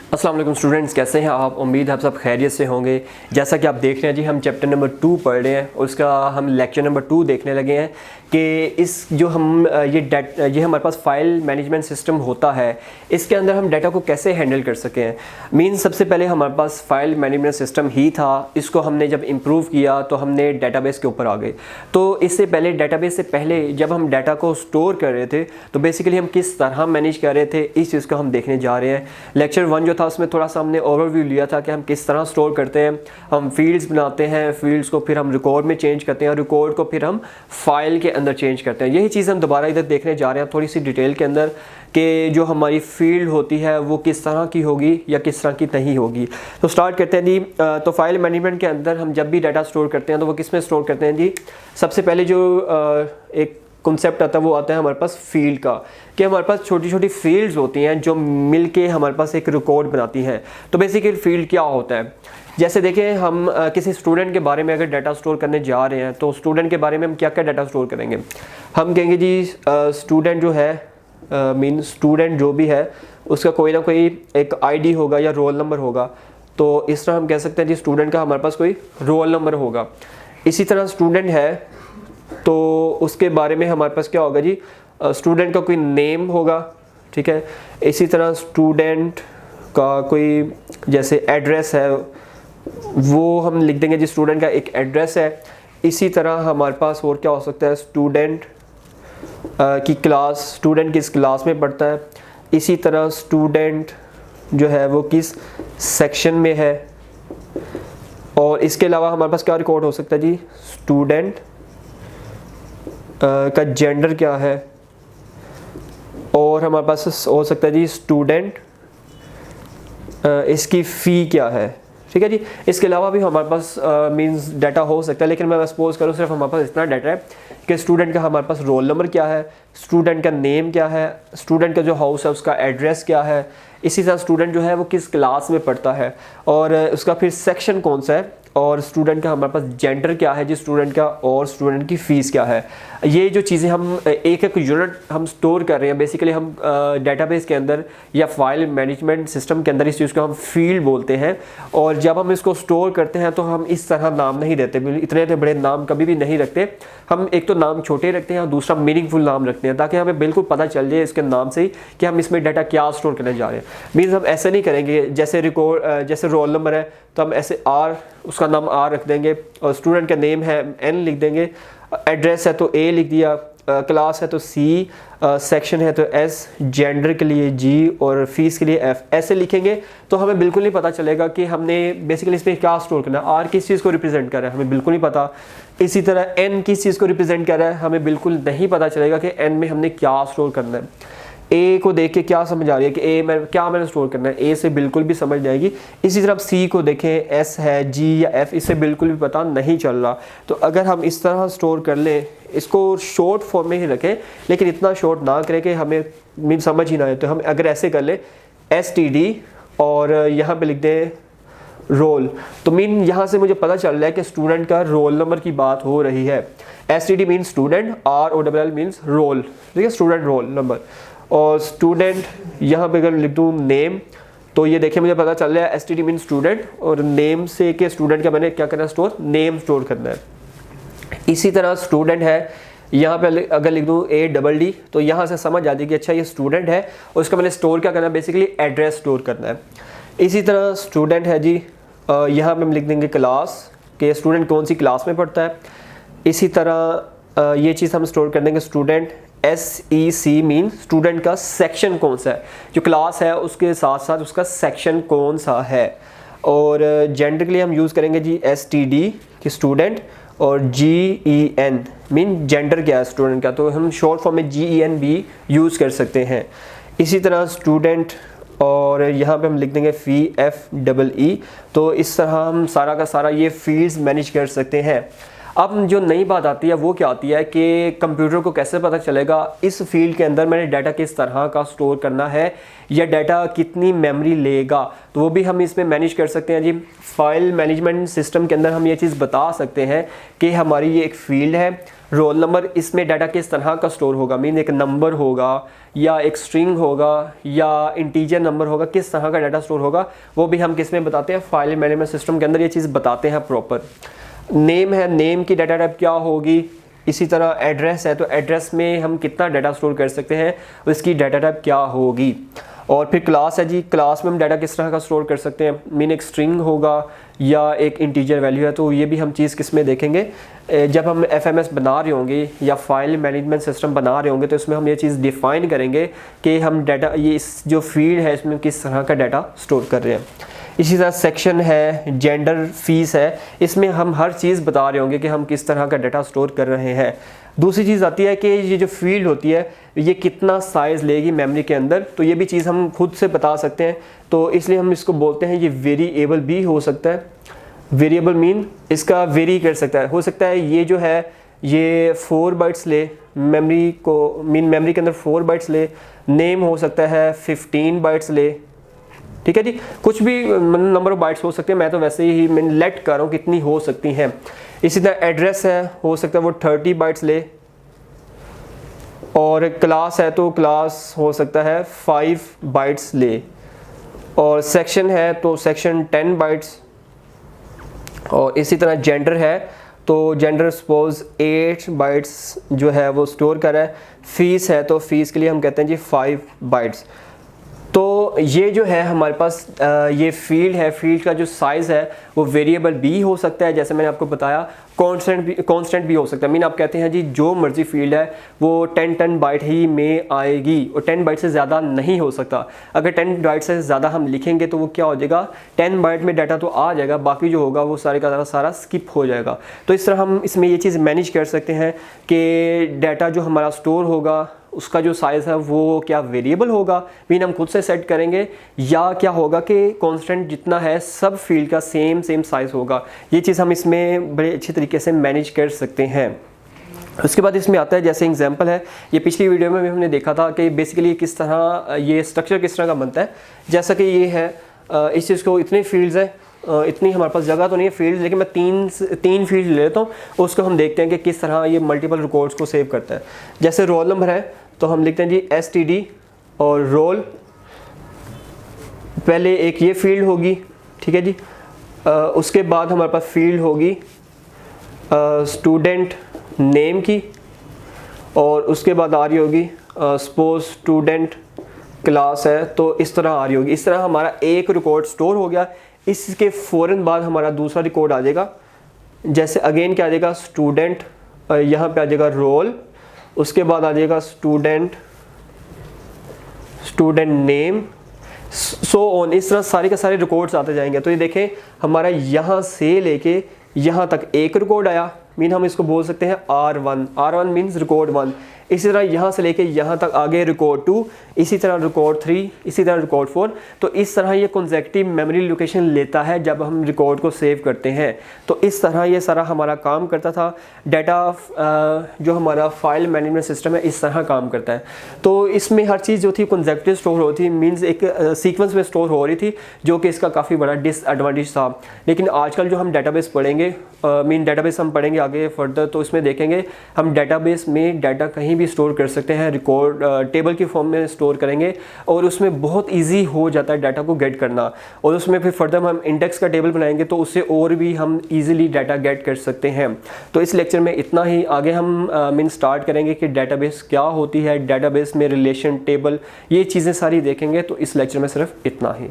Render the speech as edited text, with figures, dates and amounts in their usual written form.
अस्सलाम वालेकुम स्टूडेंट्स, कैसे हैं आप? उम्मीद है आप सब खैरियत से होंगे। जैसा कि आप देख रहे हैं जी, हम चैप्टर नंबर 2 पढ़ रहे हैं, उसका हम लेक्चर नंबर 2 देखने लगे हैं कि इस जो हम ये हमारे पास फ़ाइल मैनेजमेंट सिस्टम होता है, इसके अंदर हम डाटा को कैसे हैंडल कर सकें। मीन सबसे पहले हमारे पास फ़ाइल मैनेजमेंट सिस्टम ही था, इसको हमने जब इम्प्रूव किया तो हमने डेटाबेस के ऊपर आ गए। तो इससे पहले डेटाबेस से पहले जब हम डाटा को स्टोर कर रहे थे तो बेसिकली हम किस तरह मैनेज कर रहे थे, इस चीज़ को हम देखने जा रहे हैं। लेक्चर 1 जो था उसमें थोड़ा सा हमने ओवरव्यू लिया था कि हम किस तरह स्टोर करते हैं। हम फील्ड्स बनाते हैं, फील्ड्स को फिर हम रिकॉर्ड में चेंज करते हैं और रिकॉर्ड को फिर हम फाइल के अंदर चेंज करते हैं। यही चीज़ हम दोबारा इधर देखने जा रहे हैं थोड़ी सी डिटेल के अंदर कि जो हमारी फील्ड होती है वो किस तरह की होगी या किस तरह की नहीं होगी। तो स्टार्ट करते हैं जी। तो फाइल मैनेजमेंट के अंदर हम जब भी डाटा स्टोर करते हैं तो वो किस में स्टोर करते हैं जी। सबसे पहले जो एक कॉन्सेप्ट आता है वो आता है हमारे पास फील्ड का, कि हमारे पास छोटी छोटी फील्ड्स होती हैं जो मिलके हमारे पास एक रिकॉर्ड बनाती हैं। तो बेसिकली फील्ड क्या होता है, जैसे देखें हम किसी स्टूडेंट के बारे में अगर डाटा स्टोर करने जा रहे हैं तो स्टूडेंट के बारे में हम क्या क्या डाटा स्टोर करेंगे। हम कहेंगे जी स्टूडेंट जो है मीन स्टूडेंट जो भी है उसका कोई ना कोई एक आईडी होगा या रोल नंबर होगा। तो इस तरह हम कह सकते हैं जी स्टूडेंट का हमारे पास कोई रोल नंबर होगा। इसी तरह स्टूडेंट है तो उसके बारे में हमारे पास क्या होगा जी, स्टूडेंट का कोई नेम होगा, ठीक है। इसी तरह स्टूडेंट का कोई जैसे एड्रेस है वो हम लिख देंगे जी, स्टूडेंट का एक एड्रेस है। इसी तरह हमारे पास और क्या हो सकता है, स्टूडेंट की क्लास, स्टूडेंट किस क्लास में पढ़ता है। इसी तरह स्टूडेंट जो है वो किस सेक्शन में है। और इसके अलावा हमारे पास क्या रिकॉर्ड हो सकता है जी, स्टूडेंट का जेंडर क्या है। और हमारे पास हो सकता है जी स्टूडेंट इसकी फ़ी क्या है, ठीक है जी। इसके अलावा भी हमारे पास मींस डाटा हो सकता है, लेकिन मैं सपोज करूँ सिर्फ हमारे पास इतना डाटा है कि स्टूडेंट का हमारे पास रोल नंबर क्या है, स्टूडेंट का नेम क्या है, स्टूडेंट का जो हाउस है उसका एड्रेस क्या है। इसी तरह स्टूडेंट जो है वो किस क्लास में पढ़ता है और उसका फिर सेक्शन कौन सा है, और स्टूडेंट का हमारे पास जेंडर क्या है जी स्टूडेंट का, और स्टूडेंट की फ़ीस क्या है। ये जो चीज़ें हम एक एक यूनिट हम स्टोर कर रहे हैं, बेसिकली हम डेटाबेस के अंदर या फाइल मैनेजमेंट सिस्टम के अंदर इस चीज़ को हम फील्ड बोलते हैं। और जब हम इसको स्टोर करते हैं तो हम इस तरह नाम नहीं देते, इतने बड़े नाम कभी भी नहीं रखते। हम एक तो नाम छोटे रखते हैं और दूसरा मीनिंगफुल नाम रखते हैं, ताकि हमें बिल्कुल पता चल जाए इसके नाम से ही कि हम इसमें डाटा क्या स्टोर करने जा रहे हैं। मीन्स हम ऐसे नहीं करेंगे जैसे रिकॉर्ड जैसे रोल नंबर है तो हम ऐसे आर, उसका नाम आर रख देंगे, और स्टूडेंट का नेम है एन लिख देंगे, एड्रेस है तो ए लिख दिया, क्लास है तो सी, सेक्शन है तो एस, जेंडर के लिए जी और फीस के लिए एफ। ऐसे लिखेंगे तो हमें बिल्कुल नहीं पता चलेगा कि हमने बेसिकली इसमें क्या स्टोर करना है। आर किस चीज़ को रिप्रेजेंट कर रहा है हमें बिल्कुल नहीं पता। इसी तरह एन किस चीज़ को रिप्रेजेंट कर रहा है हमें बिल्कुल नहीं पता चलेगा कि एन में हमने क्या स्टोर करना है। ए को देख के क्या समझ आ रही है कि ए में क्या मैंने स्टोर करना है, ए से बिल्कुल भी समझ जाएगी। इसी तरह सी को देखें, एस है, जी या एफ, इससे बिल्कुल भी पता नहीं चल रहा। तो अगर हम इस तरह स्टोर कर लें, इसको शॉर्ट फॉर्म में ही रखें, लेकिन इतना शॉर्ट ना करें कि हमें मीन समझ ही ना आए। तो हम अगर ऐसे कर लें STD और यहाँ पे लिख दें रोल, तो मीन यहाँ से मुझे पता चल रहा है कि स्टूडेंट का रोल नंबर की बात हो रही है। STD mean student, ROLL means roll, ठीक है, स्टूडेंट रोल नंबर। और स्टूडेंट यहाँ पे अगर लिख दूँ नेम, तो ये देखिए मुझे पता चल रहा है STD मीन स्टूडेंट, और नेम से कि स्टूडेंट का मैंने क्या करना है, स्टोर नेम स्टोर करना है। इसी तरह स्टूडेंट है, यहाँ पे अगर लिख दूँ ADD, तो यहाँ से समझ आती है कि अच्छा ये स्टूडेंट है और उसका मैंने स्टोर क्या करना है, बेसिकली एड्रेस स्टोर करना है। इसी तरह स्टूडेंट है जी, यहाँ पे हम लिख देंगे क्लास, कि स्टूडेंट कौन सी क्लास में पढ़ता है। इसी तरह ये चीज़ हम स्टोर कर देंगे स्टूडेंट SEC मीन स्टूडेंट का सेक्शन कौन सा है, जो क्लास है उसके साथ साथ उसका सेक्शन कौन सा है। और जेंडर के लिए हम यूज़ करेंगे जी STD कि स्टूडेंट, और GEN मीन जेंडर क्या है स्टूडेंट का, तो हम शॉर्ट फॉर्म में GEN भी यूज़ कर सकते हैं। इसी तरह स्टूडेंट, और यहाँ पे हम लिख देंगे FEE। तो इस तरह हम सारा का सारा ये फील्ड्स मैनेज कर सकते हैं। अब जो नई बात आती है वो क्या आती है कि कंप्यूटर को कैसे पता चलेगा इस फील्ड के अंदर मैंने डाटा किस तरह का स्टोर करना है या डाटा कितनी मेमोरी लेगा, तो वो भी हम इसमें मैनेज कर सकते हैं जी। फाइल मैनेजमेंट सिस्टम के अंदर हम ये चीज़ बता सकते हैं कि हमारी ये एक फील्ड है, रोल नंबर, इसमें डाटा किस तरह का स्टोर होगा, मीन एक नंबर होगा या एक स्ट्रिंग होगा या इंटीजर नंबर होगा, किस तरह का डाटा स्टोर होगा वो भी हम किस में बताते हैं, फाइल मैनेजमेंट सिस्टम के अंदर ये चीज़ बताते हैं प्रॉपर। नेम है, नेम की डाटा टाइप क्या होगी, इसी तरह एड्रेस है तो एड्रेस में हम कितना डाटा स्टोर कर सकते हैं, उसकी डाटा टाइप क्या होगी। और फिर क्लास है जी, क्लास में हम डाटा किस तरह का स्टोर कर सकते हैं, मीन एक स्ट्रिंग होगा या एक इंटीजर वैल्यू है, तो ये भी हम चीज़ किस में देखेंगे, जब हम FMS बना रहे होंगे या फाइल मैनेजमेंट सिस्टम बना रहे होंगे तो इसमें हम ये चीज़ डिफ़ाइन करेंगे कि हम डाटा, ये इस जो फील्ड है इसमें किस तरह का डाटा स्टोर कर रहे हैं। इसी तरह सेक्शन है, जेंडर, फीस है, इसमें हम हर चीज़ बता रहे होंगे कि हम किस तरह का डाटा स्टोर कर रहे हैं। दूसरी चीज़ आती है कि ये जो फील्ड होती है ये कितना साइज़ लेगी मेमोरी के अंदर, तो ये भी चीज़ हम खुद से बता सकते हैं, तो इसलिए हम इसको बोलते हैं ये वेरिएबल भी हो सकता है। वेरिएबल मीन इसका वेरी कर सकता है, हो सकता है ये जो है ये 4 बाइट्स ले मेमोरी को, मीन मेमोरी के अंदर 4 बाइट्स ले, नेम हो सकता है 15 बाइट्स ले, ठीक है जी, कुछ भी नंबर ऑफ बाइट्स हो सकते हैं, मैं तो वैसे ही मैं लेट कर रहा हूँ कितनी हो सकती हैं। इसी तरह एड्रेस है, हो सकता है वो 30 बाइट्स ले, और क्लास है तो क्लास हो सकता है 5 बाइट्स ले, और सेक्शन है तो सेक्शन 10 बाइट्स, और इसी तरह जेंडर है तो जेंडर सपोज 8 बाइट्स जो है वो स्टोर कर रहा है। फीस है तो फीस के लिए हम कहते हैं जी 5 बाइट्स। तो ये जो है हमारे पास ये फील्ड है, फील्ड का जो साइज़ है वो वेरिएबल भी हो सकता है, जैसे मैंने आपको बताया, कांस्टेंट भी हो सकता है। मीन आप कहते हैं जी जो मर्जी फील्ड है वो 10 बाइट ही में आएगी और 10 बाइट से ज़्यादा नहीं हो सकता। अगर 10 बाइट से ज़्यादा हम लिखेंगे तो वो क्या हो जाएगा, 10 बाइट में डाटा तो आ जाएगा, बाकी जो होगा वो सारे का सारा स्किप हो जाएगा। तो इस तरह हम इसमें ये चीज़ मैनेज कर सकते हैं कि डाटा जो हमारा स्टोर होगा उसका जो साइज़ है वो क्या वेरिएबल होगा, मीन हम खुद से सेट करेंगे, या क्या होगा कि कांस्टेंट जितना है सब फील्ड का सेम साइज़ होगा। ये चीज़ हम इसमें बड़े अच्छे तरीके से मैनेज कर सकते हैं। उसके बाद इसमें आता है, जैसे एग्जांपल है, ये पिछली वीडियो में भी हमने देखा था कि बेसिकली किस तरह ये स्ट्रक्चर किस तरह का बनता है। जैसा कि ये है, इस चीज़ को इतने फील्ड्स है, इतनी हमारे पास जगह तो नहीं है फील्ड, लेकिन मैं तीन फील्ड ले लेता हूँ, उसको हम देखते हैं कि किस तरह ये मल्टीपल रिकॉर्ड्स को सेव करता है। जैसे रोल नंबर है तो हम लिखते हैं जी STD और रोल, पहले एक ये फील्ड होगी, ठीक है जी, उसके बाद हमारे पास फील्ड होगी स्टूडेंट नेम की, और उसके बाद आ रही होगी सपोज स्टूडेंट क्लास है तो इस तरह आ रही होगी। इस तरह हमारा एक रिकॉर्ड स्टोर हो गया। इसके फ़ौरन बाद हमारा दूसरा रिकॉर्ड आ जाएगा, जैसे अगेन क्या आ जाएगा, स्टूडेंट, यहाँ पे आ जाएगा रोल, उसके बाद आ जाएगा स्टूडेंट नेम, सो ऑन। इस तरह सारे के सारे रिकॉर्ड्स आते जाएंगे। तो ये देखें हमारा यहाँ से लेके यहाँ तक एक रिकॉर्ड आया, मीन हम इसको बोल सकते हैं R1 मीन्स रिकॉर्ड 1। इसी तरह यहाँ से लेके यहाँ तक आगे रिकॉर्ड 2, इसी तरह रिकॉर्ड 3, इसी तरह रिकॉर्ड 4। तो इस तरह ये कॉन्सेक्टिव मेमोरी लोकेशन लेता है जब हम रिकॉर्ड को सेव करते हैं। तो इस तरह ये सारा हमारा काम करता था। डाटा जो हमारा फाइल मैनेजमेंट सिस्टम है इस तरह काम करता है। तो इसमें हर चीज़ जो थी कॉन्सेक्टिव स्टोर होती थी, मीन्स एक सीक्वेंस में स्टोर हो रही थी, जो कि इसका काफ़ी बड़ा डिसएडवांटेज था। लेकिन आजकल जो हम डाटाबेस पढ़ेंगे, मीन डाटाबेस हम पढ़ेंगे आगे फर्दर, तो इसमें देखेंगे हम डाटाबेस में डाटा कहीं भी स्टोर कर सकते हैं, रिकॉर्ड टेबल की फॉर्म में स्टोर करेंगे और उसमें बहुत इजी हो जाता है डाटा को गेट करना। और उसमें फिर फर्दर हम इंडेक्स का टेबल बनाएंगे तो उससे और भी हम इजीली डाटा गेट कर सकते हैं। तो इस लेक्चर में इतना ही। आगे हम मीन स्टार्ट करेंगे कि डाटाबेस क्या होती है, डाटाबेस में रिलेशन टेबल, ये चीज़ें सारी देखेंगे। तो इस लेक्चर में सिर्फ इतना ही।